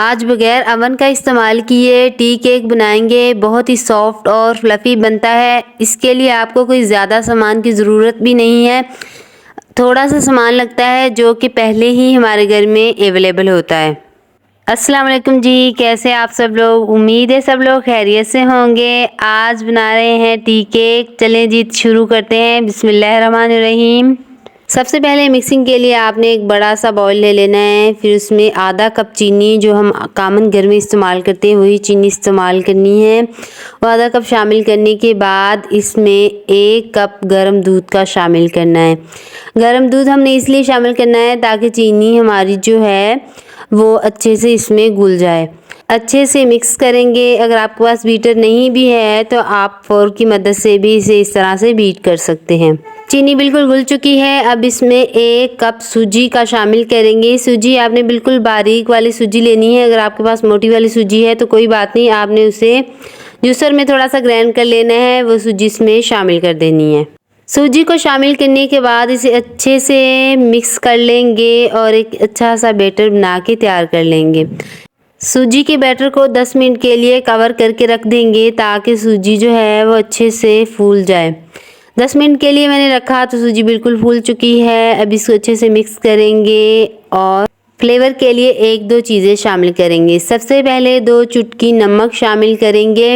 आज बगैर अवन का इस्तेमाल किए टी केक बनाएंगे। बहुत ही सॉफ्ट और फ्लफ़ी बनता है। इसके लिए आपको कोई ज़्यादा सामान की ज़रूरत भी नहीं है। थोड़ा सा सामान लगता है जो कि पहले ही हमारे घर में अवेलेबल होता है। अस्सलाम वालेकुम जी, कैसे आप सब लोग? उम्मीद है सब लोग खैरियत से होंगे। आज बना रहे हैं टी केक। चलें जी शुरू करते हैं। बिस्मिल्लाहिर्रहमानिर्रहीम। सबसे पहले मिक्सिंग के लिए आपने एक बड़ा सा बाउल ले लेना है। फिर उसमें आधा कप चीनी, जो हम कॉमन घर में इस्तेमाल करते हैं वही चीनी इस्तेमाल करनी है। और आधा कप शामिल करने के बाद इसमें 1 कप गर्म दूध का शामिल करना है। गर्म दूध हमने इसलिए शामिल करना है ताकि चीनी हमारी जो है वो अच्छे से इसमें घुल जाए। अच्छे से मिक्स करेंगे। अगर आपके पास बीटर नहीं भी है तो आप फोर्क की मदद से भी इसे इस तरह से बीट कर सकते हैं। चीनी बिल्कुल घुल चुकी है। अब इसमें 1 कप सूजी का शामिल करेंगे। सूजी आपने बिल्कुल बारीक वाली सूजी लेनी है। अगर आपके पास मोटी वाली सूजी है तो कोई बात नहीं, आपने उसे जूसर में थोड़ा सा ग्राइंड कर लेना है, वो सूजी इसमें शामिल कर देनी है। सूजी को शामिल करने के बाद इसे अच्छे से मिक्स कर लेंगे और एक अच्छा सा बैटर बना के तैयार कर लेंगे। सूजी के बैटर को 10 मिनट के लिए कवर करके रख देंगे ताकि सूजी जो है वो अच्छे से फूल जाए। 10 मिनट के लिए मैंने रखा तो सूजी बिल्कुल फूल चुकी है। अब इसको अच्छे से मिक्स करेंगे और फ्लेवर के लिए 1-2 चीज़ें शामिल करेंगे। सबसे पहले 2 चुटकी नमक शामिल करेंगे।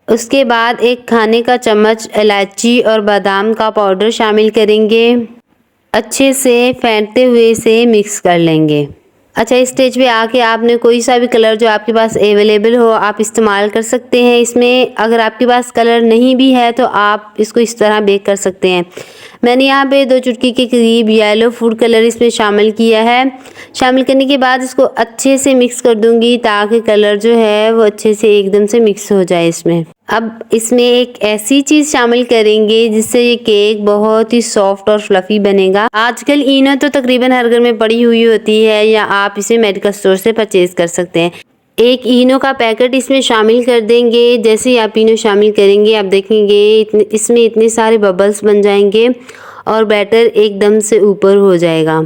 उसके बाद 1 खाने का चम्मच इलायची और बादाम का पाउडर शामिल करेंगे। अच्छे से फेंटते हुए इसे मिक्स कर लेंगे। अच्छा, इस स्टेज पे आके आपने कोई सा भी कलर जो आपके पास अवेलेबल हो आप इस्तेमाल कर सकते हैं इसमें। अगर आपके पास कलर नहीं भी है तो आप इसको इस तरह बेक कर सकते हैं। मैंने यहाँ पे 2 चुटकी के करीब येलो फूड कलर इसमें शामिल किया है। शामिल करने के बाद इसको अच्छे से मिक्स कर दूंगी ताकि कलर जो है वो अच्छे से एकदम से मिक्स हो जाए इसमें। अब इसमें एक ऐसी चीज़ शामिल करेंगे जिससे ये केक बहुत ही सॉफ्ट और फ्लफ़ी बनेगा। आजकल इनो तो तकरीबन हर घर में पड़ी हुई होती है या आप इसे मेडिकल स्टोर से परचेज कर सकते हैं। 1 इनो का पैकेट इसमें शामिल कर देंगे। जैसे ही आप इनो शामिल करेंगे आप देखेंगे इसमें इतने सारे बबल्स बन जाएंगे और बैटर एकदम से ऊपर हो जाएगा।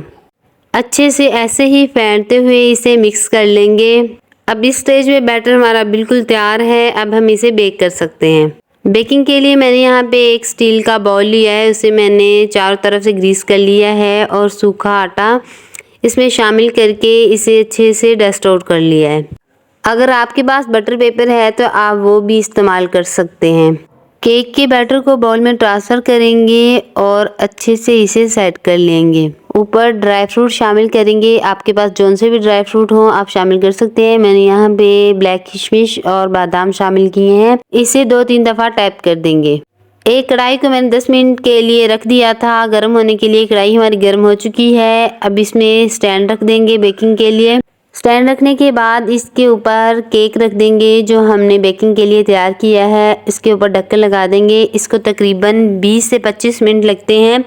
अच्छे से ऐसे ही फेंटते हुए इसे मिक्स कर लेंगे। अब इस स्टेज में बैटर हमारा बिल्कुल तैयार है। अब हम इसे बेक कर सकते हैं। बेकिंग के लिए मैंने यहाँ पे एक स्टील का बाउल लिया है, उसे मैंने चारों तरफ से ग्रीस कर लिया है और सूखा आटा इसमें शामिल करके इसे अच्छे से डस्ट आउट कर लिया है। अगर आपके पास बटर पेपर है तो आप वो भी इस्तेमाल कर सकते हैं। केक के बैटर को बाउल में ट्रांसफ़र करेंगे और अच्छे से इसे सेट कर लेंगे। ऊपर ड्राई फ्रूट शामिल करेंगे। आपके पास जौन से भी ड्राई फ्रूट हो आप शामिल कर सकते हैं। मैंने यहाँ पे ब्लैक किशमिश और बादाम शामिल किए हैं। इसे 2-3 दफ़ा टैप कर देंगे। एक कढ़ाई को मैंने 10 मिनट के लिए रख दिया था गर्म होने के लिए। कढ़ाई हमारी गर्म हो चुकी है। अब इसमें स्टैंड रख देंगे बेकिंग के लिए। स्टैंड रखने के बाद इसके ऊपर केक रख देंगे जो हमने बेकिंग के लिए तैयार किया है। इसके ऊपर ढक्कन लगा देंगे। इसको तकरीबन 20 से 25 मिनट लगते हैं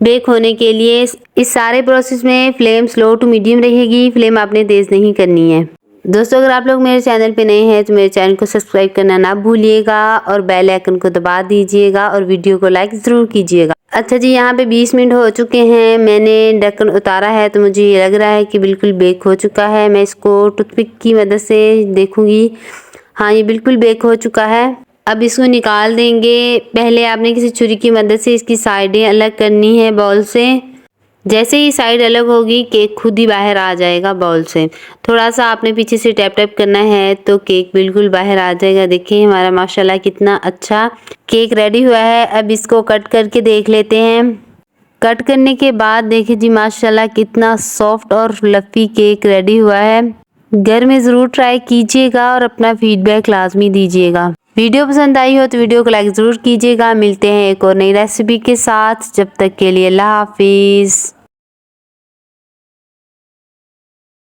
बेक होने के लिए। इस सारे प्रोसेस में फ्लेम स्लो टू मीडियम रहेगी, फ्लेम आपने तेज़ नहीं करनी है। दोस्तों, अगर आप लोग मेरे चैनल पे नए हैं तो मेरे चैनल को सब्सक्राइब करना ना भूलिएगा और बेल आइकन को दबा दीजिएगा और वीडियो को लाइक ज़रूर कीजिएगा। अच्छा जी, यहाँ पे 20 मिनट हो चुके हैं। मैंने ढक्कन उतारा है तो मुझे ये लग रहा है कि बिल्कुल बेक हो चुका है। मैं इसको टूथपिक की मदद से देखूँगी। हाँ, ये बिल्कुल बेक हो चुका है। अब इसको निकाल देंगे। पहले आपने किसी छुरी की मदद से इसकी साइडें अलग करनी है बाउल से। जैसे ही साइड अलग होगी केक खुद ही बाहर आ जाएगा बाउल से। थोड़ा सा आपने पीछे से टैप टैप करना है तो केक बिल्कुल बाहर आ जाएगा। देखिए हमारा माशाल्लाह कितना अच्छा केक रेडी हुआ है। अब इसको कट करके देख लेते हैं। कट करने के बाद देखिए जी माशाल्लाह कितना सॉफ्ट और फ्लफ़ी केक रेडी हुआ है। घर में ज़रूर ट्राई कीजिएगा और अपना फीडबैक लाजमी दीजिएगा। वीडियो पसंद आई हो तो वीडियो को लाइक ज़रूर कीजिएगा। मिलते हैं एक और नई रेसिपी के साथ। जब तक के लिए अल्लाह हाफिज़।